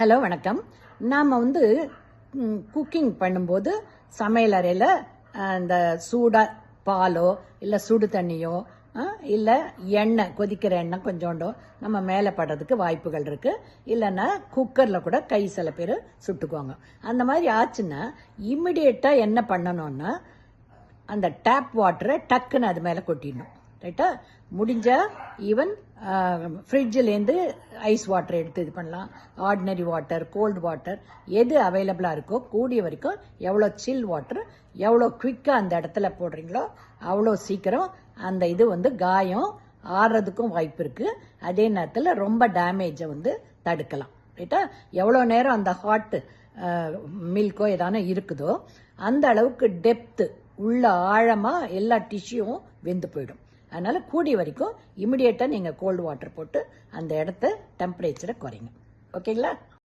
Hello வணக்கம். நாம் cooking பண்ணும்போது சமையல் அறையில் இந்த சூடாக பாலோ இல்லை சுடு தண்ணியோ இல்லை எண்ணெய், கொதிக்கிற எண்ணெய் கொஞ்சோண்டோ நம்ம மேலே படுறதுக்கு வாய்ப்புகள் இருக்குது. இல்லைன்னா குக்கரில் கூட கை சில பேர் சுட்டுக்குவாங்க. அந்த மாதிரி ஆச்சுன்னா இம்மிடியேட்டாக என்ன பண்ணணும்னா அந்த டேப் வாட்டரை டக்குன்னு அது மேலே கொட்டிடணும். ரைட்டா? முடிஞ்சால் ஈவன் ஃப்ரிட்ஜிலேருந்து ஐஸ் வாட்டர் எடுத்து இது பண்ணலாம். ஆர்டினரி வாட்டர், கோல்டு வாட்டர் எது அவைலபிளாக இருக்கோ கூடிய வரைக்கும் எவ்வளோ சில் வாட்டர் எவ்வளோ குவிக்காக அந்த இடத்துல போடுறீங்களோ அவ்வளோ சீக்கிரம் அந்த இது காயம் ஆறுறதுக்கும் வாய்ப்பு இருக்குது. அதே நேரத்தில் ரொம்ப டேமேஜை தடுக்கலாம். ரைட்டா? எவ்வளோ நேரம் அந்த ஹாட் மில்கோ ஏதான இருக்குதோ அந்த அளவுக்கு டெப்த்து உள்ள ஆழமாக எல்லா டிஷ்யூவும் வெந்து போயிடும். அதனால் கூடிய வரைக்கும் இமிடியேட்டாக நீங்கள் கோல்டு வாட்டர் போட்டு அந்த இடத்த டெம்பரேச்சரை குறைங்க. ஓகேங்களா?